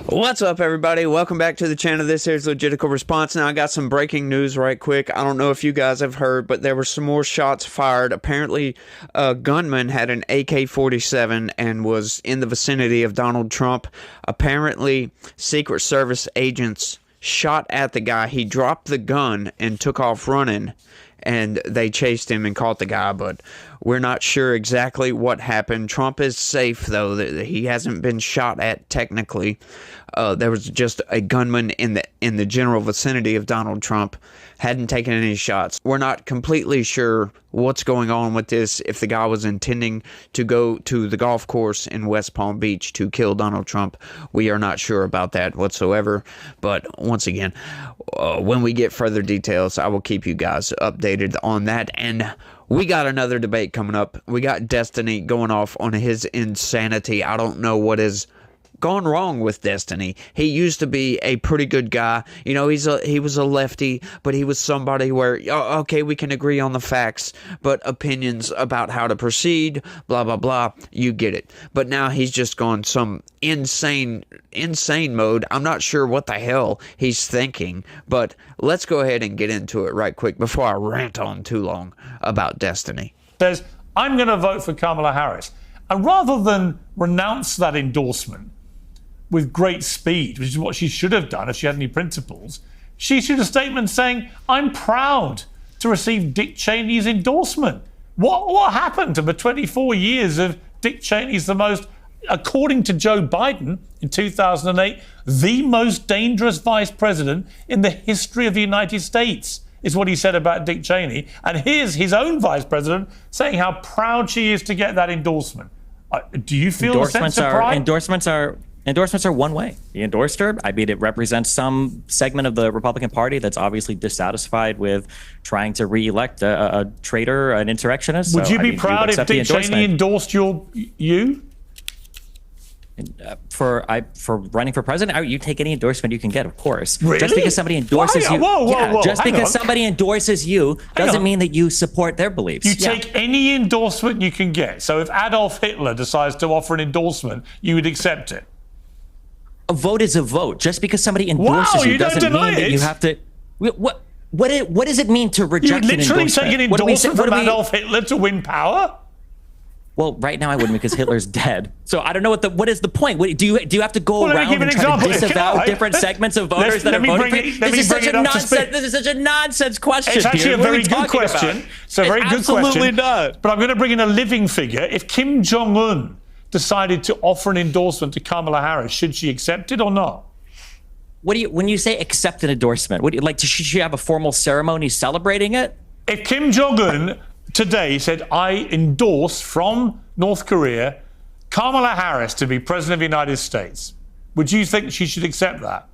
What's up, everybody? Welcome back to the channel. This here's Logistical Response. Now, I got some breaking news right quick. I don't know if you guys have heard, but there were some more shots fired. Apparently, a gunman had an AK-47 and was in the vicinity of Donald Trump. Apparently, Secret Service agents shot at the guy. He dropped the gun and took off running, and they chased him and caught the guy, but we're not sure exactly what happened. Trump is safe, though. He hasn't been shot at technically. There was just a gunman in the general vicinity of Donald Trump. Hadn't taken any shots. We're not completely sure what's going on with this, if the guy was intending to go to the golf course in West Palm Beach to kill Donald Trump. We are not sure about that whatsoever. But once again, when we get further details, I will keep you guys updated on that. And we got another debate coming up. We got Destiny going off on his insanity. I don't know what is gone wrong with Destiny. He used to be a pretty good guy. You know, he was a lefty, but he was somebody where, okay, we can agree on the facts, but opinions about how to proceed, blah, blah, blah, you get it. But now he's just gone some insane mode. I'm not sure what the hell he's thinking, but let's go ahead and get into it right quick before I rant on too long about Destiny. Says, I'm going to vote for Kamala Harris. And rather than renounce that endorsement with great speed, which is what she should have done if she had any principles, she issued a statement saying, I'm proud to receive Dick Cheney's endorsement. What happened to the 24 years of Dick Cheney's the most, according to Joe Biden in 2008, the most dangerous vice president in the history of the United States, is what he said about Dick Cheney. And here's his own vice president saying how proud she is to get that endorsement. Do you feel a sense of pride? Endorsements are one way. He endorsed her. I mean, it represents some segment of the Republican Party that's obviously dissatisfied with trying to re-elect a traitor, an insurrectionist. Would you be proud if Dick Cheney endorsed you? For running for president, you take any endorsement you can get, of course. Really? Just because somebody endorses you, whoa, just because somebody endorses you doesn't mean that you support their beliefs. You take any endorsement you can get. So if Adolf Hitler decides to offer an endorsement, you would accept it. A vote is a vote. Just because somebody endorses you doesn't mean that you have to. What does it mean to reject an endorsement? You literally take an endorsement from Adolf Hitler to win power? Well, right now I wouldn't because Hitler's dead. So I don't know what is the point. Do you have to go around and try to disavow different segments of voters that are voting for you? This is such a nonsense question. It's actually a very good question. It's a very good question. Absolutely not. But I'm going to bring in a living figure. If Kim Jong-un decided to offer an endorsement to Kamala Harris, should she accept it or not? When you say accept an endorsement, should she have a formal ceremony celebrating it? If Kim Jong-un today said, I endorse from North Korea Kamala Harris to be president of the United States, would you think she should accept that?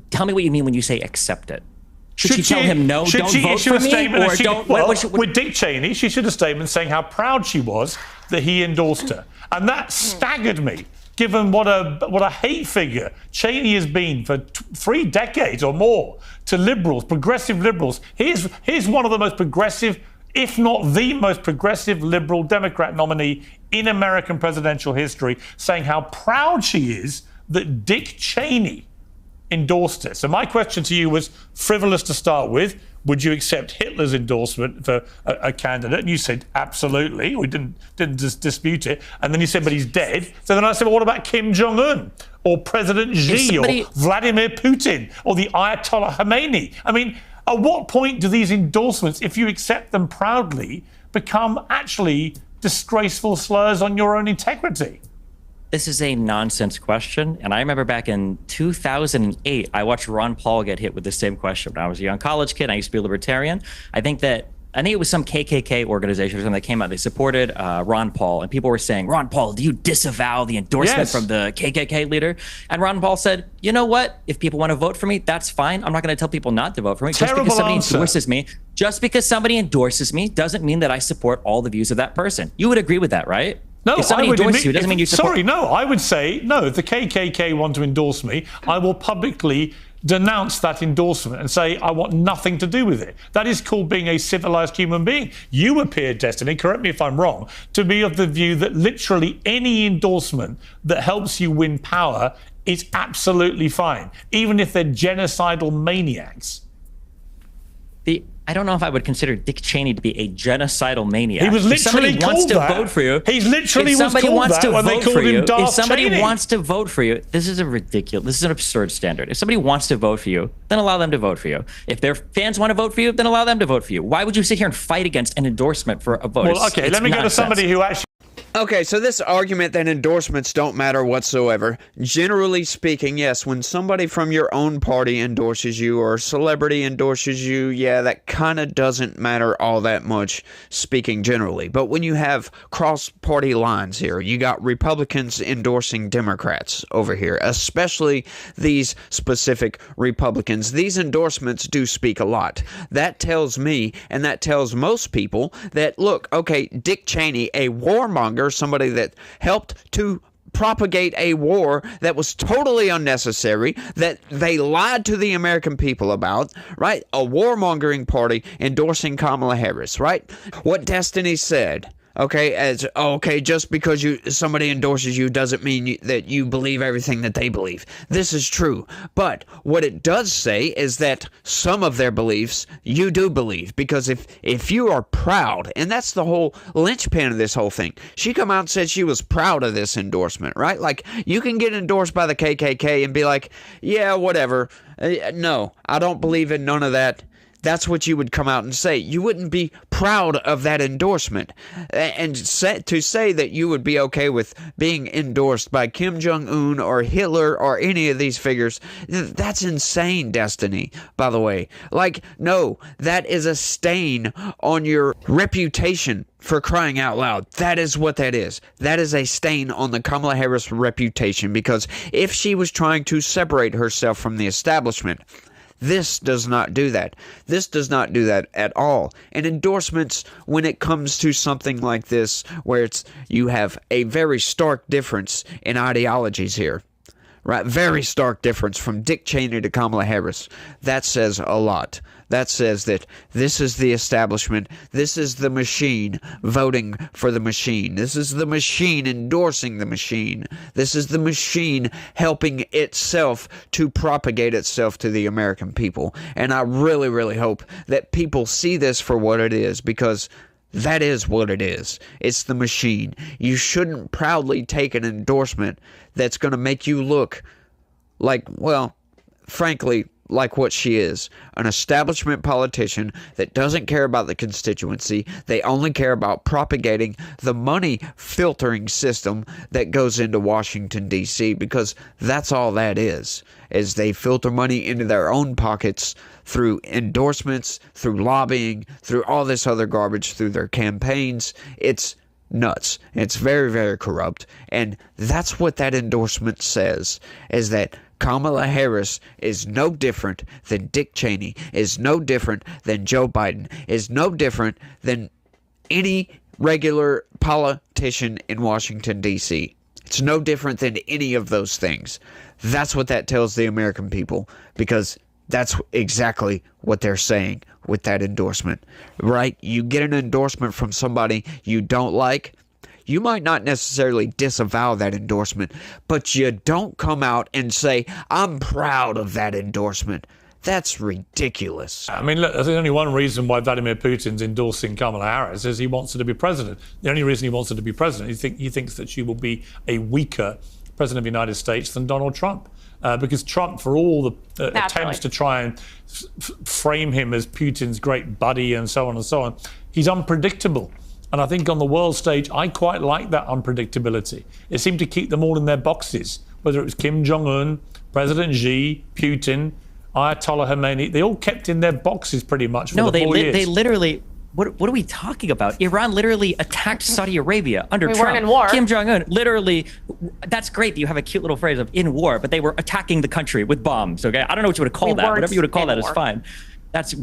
Tell me what you mean when you say accept it. Should she tell him no, don't vote for me? Or don't, with Dick Cheney, she issued a statement saying how proud she was that he endorsed her. And that staggered me, given what a hate figure Cheney has been for 3 decades or more to liberals, progressive liberals. Here's one of the most progressive, if not the most progressive liberal Democrat nominee in American presidential history, saying how proud she is that Dick Cheney endorsed her. So my question to you was frivolous to start with. Would you accept Hitler's endorsement for a candidate? And you said, absolutely. We didn't dispute it. And then you said, but he's dead. So then I said, well, what about Kim Jong-un or President Xi or Vladimir Putin or the Ayatollah Khomeini? I mean, at what point do these endorsements, if you accept them proudly, become actually disgraceful slurs on your own integrity? This is a nonsense question. And I remember back in 2008, I watched Ron Paul get hit with the same question. When I was a young college kid, I used to be a libertarian. I think it was some KKK organization or something that came out. They supported Ron Paul. And people were saying, Ron Paul, do you disavow the endorsement from the KKK leader? And Ron Paul said, you know what? If people want to vote for me, that's fine. I'm not going to tell people not to vote for me. Just because somebody endorses me doesn't mean that I support all the views of that person. You would agree with that, right? No, if somebody endorses you, doesn't mean you support. Sorry, no, I would say, no, if the KKK want to endorse me, I will publicly denounce that endorsement and say, I want nothing to do with it. That is called being a civilized human being. You appear, Destiny, correct me if I'm wrong, to be of the view that literally any endorsement that helps you win power is absolutely fine, even if they're genocidal maniacs. I don't know if I would consider Dick Cheney to be a genocidal maniac. He was literally if somebody wants to vote for you. He literally was called that when they called him Darth If somebody Cheney. wants to vote for you, this is an absurd standard. If somebody wants to vote for you, then allow them to vote for you. If their fans want to vote for you, then allow them to vote for you. Why would you sit here and fight against an endorsement for a vote? Well, okay, let me go to somebody who actually... Okay, so this argument that endorsements don't matter whatsoever, generally speaking, yes, when somebody from your own party endorses you or a celebrity endorses you, yeah, that kind of doesn't matter all that much, speaking generally. But when you have cross-party lines here, you got Republicans endorsing Democrats over here, especially these specific Republicans. These endorsements do speak a lot. That tells me, and that tells most people, that, look, okay, Dick Cheney, a warmonger, somebody that helped to propagate a war that was totally unnecessary, that they lied to the American people about, right? A warmongering party endorsing Kamala Harris, right? What Destiny said, okay, just because somebody endorses you doesn't mean that you believe everything that they believe. This is true. But what it does say is that some of their beliefs you do believe, because if you are proud, and that's the whole linchpin of this whole thing. She come out and said she was proud of this endorsement, right? Like, you can get endorsed by the KKK and be like, yeah, whatever. No, I don't believe in none of that. That's what you would come out and say. You wouldn't be proud of that endorsement. And to say that you would be okay with being endorsed by Kim Jong-un or Hitler or any of these figures, that's insane, Destiny, by the way. Like, no, that is a stain on your reputation, for crying out loud. That is what that is. That is a stain on the Kamala Harris reputation, because if she was trying to separate herself from the establishment, this does not do that. This does not do that at all. And endorsements, when it comes to something like this, where you have a very stark difference in ideologies here, right? Very stark difference from Dick Cheney to Kamala Harris. That says a lot. That says that this is the establishment. This is the machine voting for the machine. This is the machine endorsing the machine. This is the machine helping itself to propagate itself to the American people. And I really, really hope that people see this for what it is, because that is what it is. It's the machine. You shouldn't proudly take an endorsement that's going to make you look like, well, frankly, like what she is, an establishment politician that doesn't care about the constituency. They only care about propagating the money filtering system that goes into Washington, D.C., because that's all that is they filter money into their own pockets through endorsements, through lobbying, through all this other garbage, through their campaigns. It's nuts. It's very, very corrupt. And that's what that endorsement says, is that Kamala Harris is no different than Dick Cheney, is no different than Joe Biden, is no different than any regular politician in Washington, D.C. It's no different than any of those things. That's what that tells the American people, because that's exactly what they're saying with that endorsement, right? You get an endorsement from somebody you don't like, you might not necessarily disavow that endorsement, but you don't come out and say, I'm proud of that endorsement. That's ridiculous. I mean, look, there's only one reason why Vladimir Putin's endorsing Kamala Harris is he wants her to be president. The only reason he wants her to be president, he thinks that she will be a weaker president of the United States than Donald Trump. Because Trump, for all the attempts to try and frame him as Putin's great buddy and so on, he's unpredictable. And I think on the world stage, I quite like that unpredictability. It seemed to keep them all in their boxes, whether it was Kim Jong-un, President Xi, Putin, Ayatollah Khomeini. They all kept in their boxes pretty much for the 4 years. They literally... What are we talking about? Iran literally attacked Saudi Arabia under Trump. We weren't in war. Kim Jong-un literally, that's great that you have a cute little phrase of in war, but they were attacking the country with bombs, okay? I don't know what you would call that. Whatever you would call that is fine. That's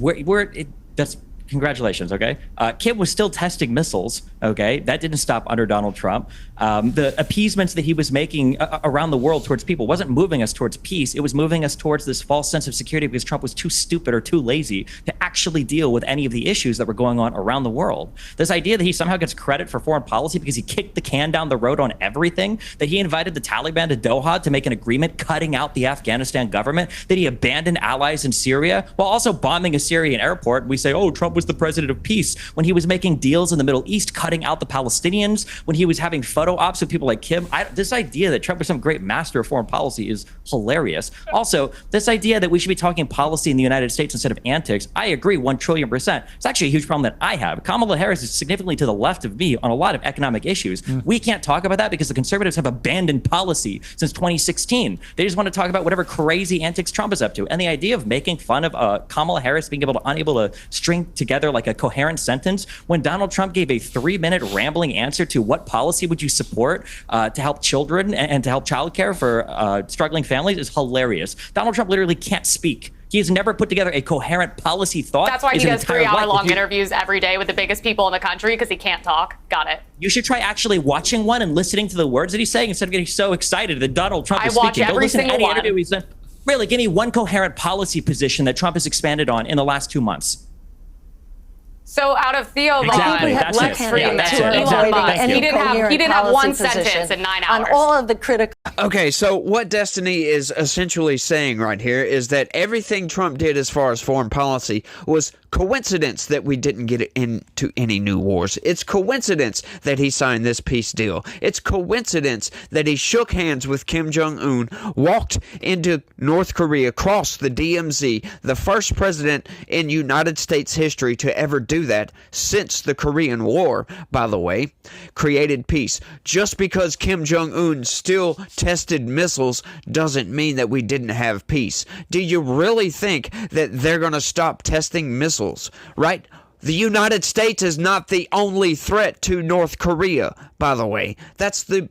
congratulations, okay? Kim was still testing missiles Okay, that didn't stop under Donald Trump. The appeasements that he was making around the world towards people wasn't moving us towards peace. It was moving us towards this false sense of security because Trump was too stupid or too lazy to actually deal with any of the issues that were going on around the world. This idea that he somehow gets credit for foreign policy because he kicked the can down the road on everything, that he invited the Taliban to Doha to make an agreement cutting out the Afghanistan government, that he abandoned allies in Syria while also bombing a Syrian airport. We say, oh, Trump was the president of peace when he was making deals in the Middle East, cutting out the Palestinians, when he was having photo ops with people like Kim. This idea that Trump is some great master of foreign policy is hilarious. Also, this idea that we should be talking policy in the United States instead of antics, I agree 1 trillion %. It's actually a huge problem that I have. Kamala Harris is significantly to the left of me on a lot of economic issues. We can't talk about that because the conservatives have abandoned policy since 2016. They just want to talk about whatever crazy antics Trump is up to. And the idea of making fun of Kamala Harris being unable to string together like a coherent sentence when Donald Trump gave a 3-minute rambling answer to what policy would you support to help children and to help childcare for struggling families is hilarious. Donald Trump literally can't speak. He has never put together a coherent policy thought. That's why he does 3-hour-long interviews every day with the biggest people in the country, because he can't talk. Got it. You should try actually watching one and listening to the words that he's saying instead of getting so excited that Donald Trump is speaking. I watch every single one. Interview he's done. Really, give me one coherent policy position that Trump has expanded on in the last 2 months. So out of Theo Exactly. Vaughn, That's let's it. read Yeah, that's that. it. Exactly. He didn't have one sentence in 9 hours. On all of the critical. Okay, so what Destiny is essentially saying right here is that everything Trump did as far as foreign policy was coincidence that we didn't get into any new wars. It's coincidence that he signed this peace deal. It's coincidence that he shook hands with Kim Jong-un, walked into North Korea, crossed the DMZ, the first president in United States history to ever do that since the Korean War, by the way, created peace. Just because Kim Jong-un still tested missiles doesn't mean that we didn't have peace. Do you really think that they're going to stop testing missiles? Right? The United States is not the only threat to North Korea, by the way. That's the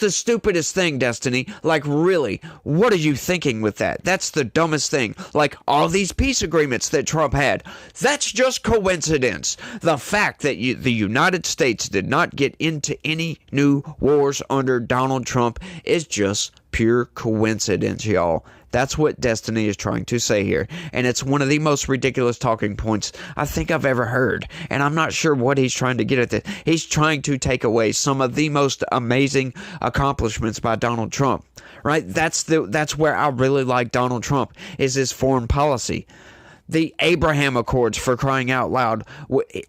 stupidest thing, Destiny. Like, really, what are you thinking with that? That's the dumbest thing. Like, all these peace agreements that Trump had, that's just coincidence. The fact that the United States did not get into any new wars under Donald Trump is just pure coincidence, y'all. That's what Destiny is trying to say here. And it's one of the most ridiculous talking points I think I've ever heard. And I'm not sure what he's trying to get at. He's trying to take away some of the most amazing accomplishments by Donald Trump. Right? That's where I really like Donald Trump, is his foreign policy. The Abraham Accords, for crying out loud,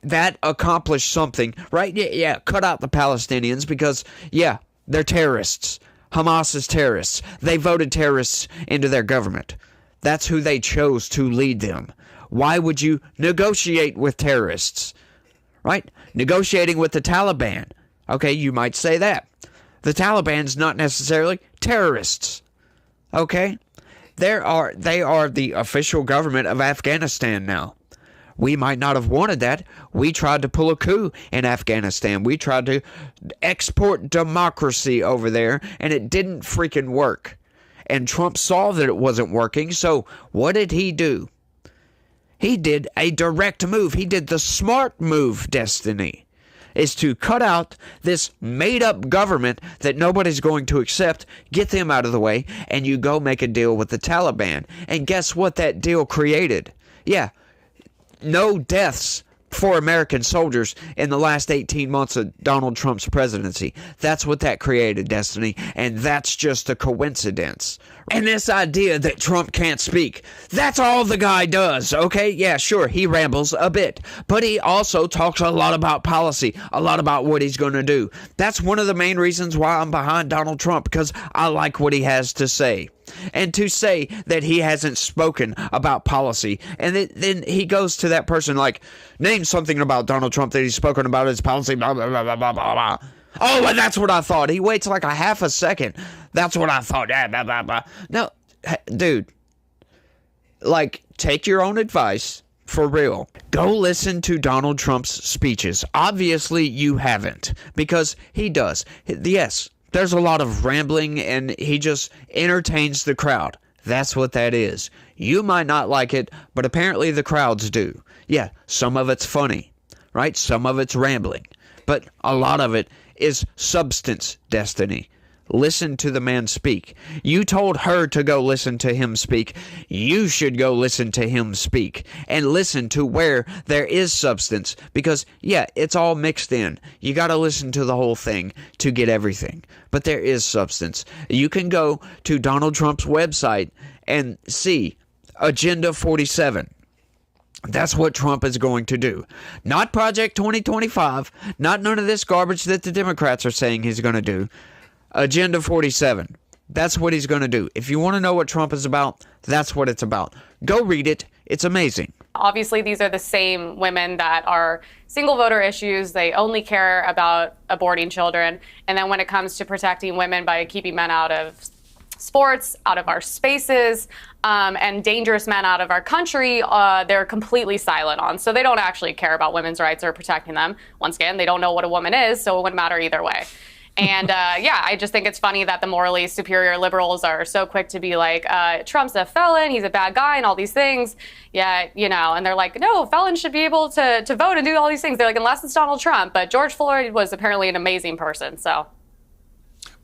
that accomplished something, right? Yeah, cut out the Palestinians because, yeah, they're terrorists. Hamas is terrorists. They voted terrorists into their government. That's who they chose to lead them. Why would you negotiate with terrorists? Right? Negotiating with the Taliban. Okay, you might say that. The Taliban's not necessarily terrorists. Okay? They are the official government of Afghanistan now. We might not have wanted that. We tried to pull a coup in Afghanistan. We tried to export democracy over there, and it didn't freaking work. And Trump saw that it wasn't working, so what did he do? He did a direct move. He did the smart move, Destiny, is to cut out this made-up government that nobody's going to accept, get them out of the way, and you go make a deal with the Taliban. And guess what that deal created? Yeah, no deaths for American soldiers in the last 18 months of Donald Trump's presidency. That's what that created, Destiny, and that's just a coincidence. And this idea that Trump can't speak, that's all the guy does, okay? Yeah, sure, he rambles a bit, but he also talks a lot about policy, a lot about what he's going to do. That's one of the main reasons why I'm behind Donald Trump, because I like what he has to say. And to say that he hasn't spoken about policy, and then he goes to that person like, name something about Donald Trump that he's spoken about his policy, blah, blah, blah, blah, blah, blah. Oh, well, that's what I thought. He waits like a half a second. That's what I thought. Blah, blah, blah, blah. No, dude, like, take your own advice. For real. Go listen to Donald Trump's speeches. Obviously, you haven't, because he does. Yes, there's a lot of rambling, and he just entertains the crowd. That's what that is. You might not like it, but apparently the crowds do. Yeah, some of it's funny, right? Some of it's rambling. but a lot of it is substance, Destiny. Listen to the man speak. You told her to go listen to him speak. You should go listen to him speak and listen to where there is substance, because, yeah, it's all mixed in. You got to listen to the whole thing to get everything, but there is substance. You can go to Donald Trump's website and see Agenda 47. That's what Trump is going to do. Not Project 2025, not none of this garbage that the Democrats are saying he's going to do. Agenda 47. That's what he's going to do. If you want to know what Trump is about, that's what it's about. Go read it. It's amazing. Obviously, these are the same women that are single voter issues. They only care about aborting children. And then when it comes to protecting women by keeping men out of sports, out of our spaces, and dangerous men out of our country, they're completely silent on. So they don't actually care about women's rights or protecting them. Once again, they don't know what a woman is, so it wouldn't matter either way. And yeah, I just think it's funny that the morally superior liberals are so quick to be like, Trump's a felon, he's a bad guy, and all these things. Yeah, you know, and they're like, no, felons should be able to vote and do all these things. They're like, unless it's Donald Trump. But George Floyd was apparently an amazing person, so.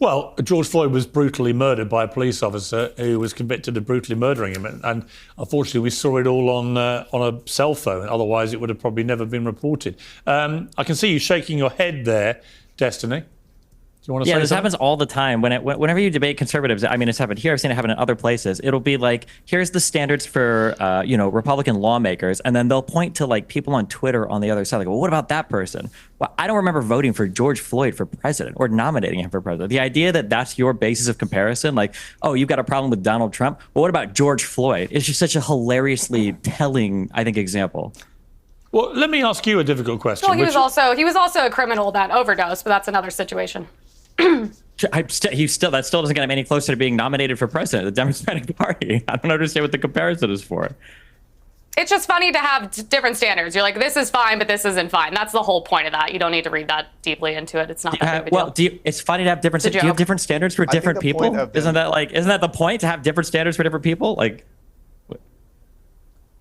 Well, George Floyd was brutally murdered by a police officer who was convicted of brutally murdering him. And unfortunately, we saw it all on a cell phone. Otherwise, it would have probably never been reported. I can see you shaking your head there, Destiny. Do you want to say this something? happens all the time. Whenever you debate conservatives, I mean, it's happened here. I've seen it happen in other places. It'll be like, here's the standards for, Republican lawmakers. And then they'll point to like people on Twitter on the other side. Like, well, what about that person? Well, I don't remember voting for George Floyd for president or nominating him for president. The idea that that's your basis of comparison, like, oh, you've got a problem with Donald Trump. Well, what about George Floyd? It's just such a hilariously telling, I think, example. Well, let me ask you a difficult question. Well, he was also a criminal that overdosed, but that's another situation. That still doesn't get him any closer to being nominated for president of the Democratic Party. I don't understand what the comparison is for. It's just funny to have different standards. You're like, this is fine, but this isn't fine. That's the whole point of that. You don't need to read that deeply into it. It's not that big of a deal. It's funny to have different. Do you have different standards for different people? Isn't that the point, to have different standards for different people? Like,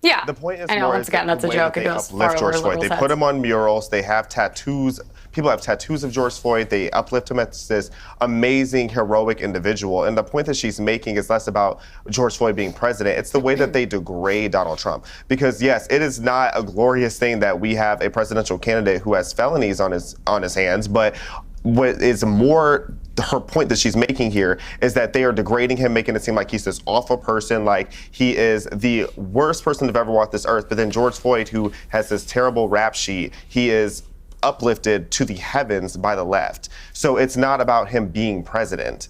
yeah. The point is, I know, once again, that's a joke. It goes far over George Floyd. They liberals' put heads. him on murals. They have tattoos. People have tattoos of George Floyd. They uplift him as this amazing, heroic individual. And the point that she's making is less about George Floyd being president. It's the way that they degrade Donald Trump. Because yes, it is not a glorious thing that we have a presidential candidate who has felonies on his hands, but what is more her point that she's making here is that they are degrading him, making it seem like he's this awful person, like he is the worst person to ever walk this earth. But then George Floyd, who has this terrible rap sheet, he is uplifted to the heavens by the left. So it's not about him being president.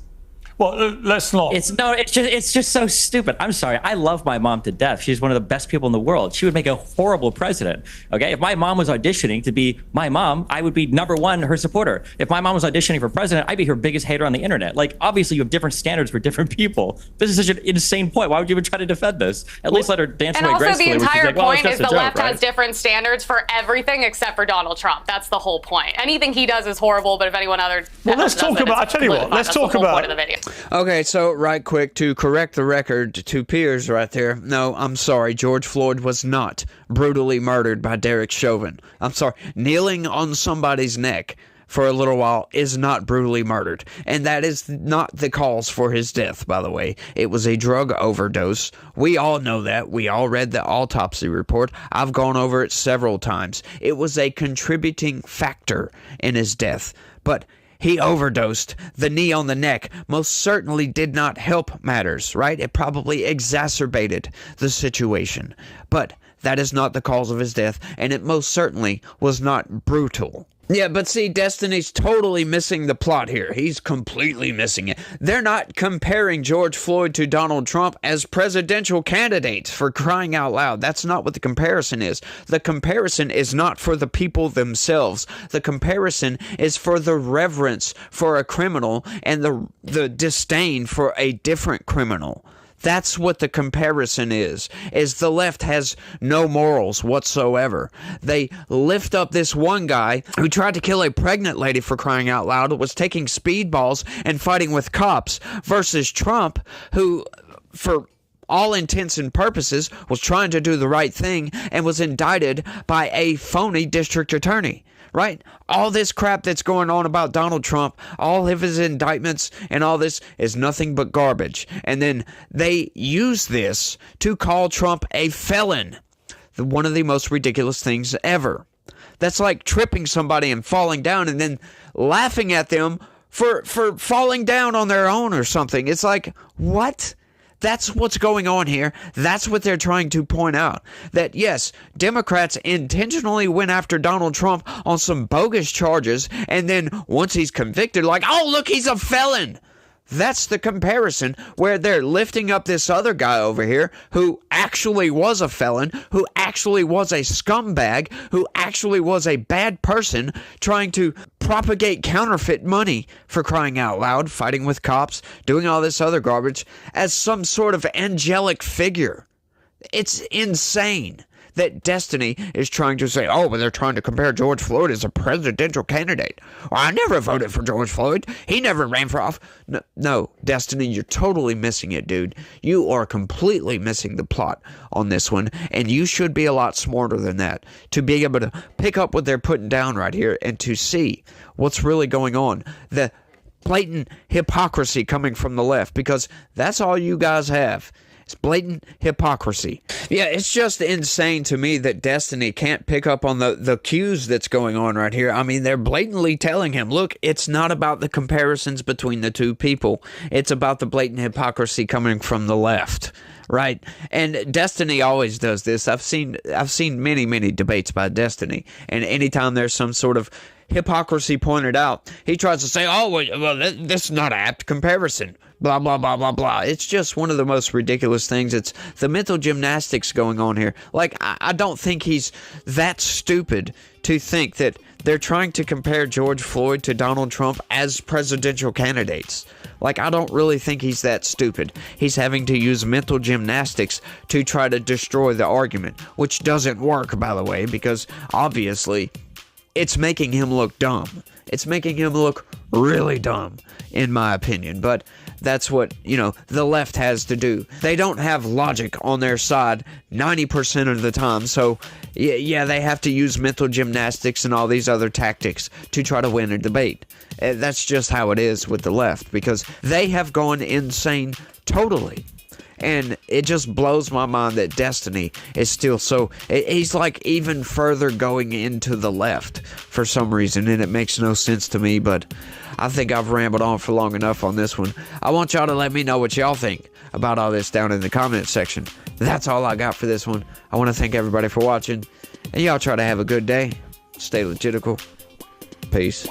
Well, let's not. It's just so stupid. I'm sorry. I love my mom to death. She's one of the best people in the world. She would make a horrible president. Okay, if my mom was auditioning to be my mom, I would be #1 her supporter. If my mom was auditioning for president, I'd be her biggest hater on the internet. Like, obviously, you have different standards for different people. This is such an insane point. Why would you even try to defend this? At least let her dance away gracefully. And also, the entire point is the left right? has different standards for everything except for Donald Trump. That's the whole point. Anything he does is horrible, but if anyone other let's talk about. I tell you what. Let's talk about. Okay, so right quick, to correct the record to Piers right there. No, I'm sorry. George Floyd was not brutally murdered by Derek Chauvin. I'm sorry. Kneeling on somebody's neck for a little while is not brutally murdered. And that is not the cause for his death, by the way. It was a drug overdose. We all know that. We all read the autopsy report. I've gone over it several times. It was a contributing factor in his death. But he overdosed. The knee on the neck most certainly did not help matters, right? It probably exacerbated the situation. But that is not the cause of his death, and it most certainly was not brutal. Yeah, but see, Destiny's totally missing the plot here. He's completely missing it. They're not comparing George Floyd to Donald Trump as presidential candidates, for crying out loud. That's not what the comparison is. The comparison is not for the people themselves. The comparison is for the reverence for a criminal and the disdain for a different criminal. That's what the comparison is the left has no morals whatsoever. They lift up this one guy who tried to kill a pregnant lady, for crying out loud, was taking speedballs and fighting with cops, versus Trump, who, for all intents and purposes, was trying to do the right thing and was indicted by a phony district attorney. right? All this crap that's going on about Donald Trump, all of his indictments and all this is nothing but garbage. And then they use this to call Trump a felon. One of the most ridiculous things ever. That's like tripping somebody and falling down and then laughing at them for falling down on their own or something. It's like, what? That's what's going on here. That's what they're trying to point out. That, yes, Democrats intentionally went after Donald Trump on some bogus charges, and then once he's convicted, like, oh, look, he's a felon. That's the comparison, where they're lifting up this other guy over here who actually was a felon, who actually was a scumbag, who actually was a bad person trying to propagate counterfeit money, for crying out loud, fighting with cops, doing all this other garbage as some sort of angelic figure. It's insane that Destiny is trying to say, oh, but they're trying to compare George Floyd as a presidential candidate. Well, I never voted for George Floyd. He never ran for office. No, Destiny, you're totally missing it, dude. You are completely missing the plot on this one, and you should be a lot smarter than that to be able to pick up what they're putting down right here and to see what's really going on. The blatant hypocrisy coming from the left, because that's all you guys have. It's blatant hypocrisy. Yeah, it's just insane to me that Destiny can't pick up on the cues that's going on right here. I mean, they're blatantly telling him, look, it's not about the comparisons between the two people. It's about the blatant hypocrisy coming from the left, right? And Destiny always does this. I've seen many debates by Destiny, and anytime there's some sort of hypocrisy pointed out, he tries to say, oh, well, this is not an apt comparison. Blah, blah, blah, blah, blah. It's just one of the most ridiculous things. It's the mental gymnastics going on here. Like, I don't think he's that stupid to think that they're trying to compare George Floyd to Donald Trump as presidential candidates. Like, I don't really think he's that stupid. He's having to use mental gymnastics to try to destroy the argument, which doesn't work, by the way, because obviously it's making him look dumb. It's making him look really dumb, in my opinion. But that's what, the left has to do. They don't have logic on their side 90% of the time. So, yeah, they have to use mental gymnastics and all these other tactics to try to win a debate. That's just how it is with the left, because they have gone insane totally. And it just blows my mind that Destiny is still he's like even further going into the left for some reason, and it makes no sense to me, but I think I've rambled on for long enough on this one. I want y'all to let me know what y'all think about all this down in the comment section. That's all I got for this one. I want to thank everybody for watching, and y'all try to have a good day. Stay legitical. Peace.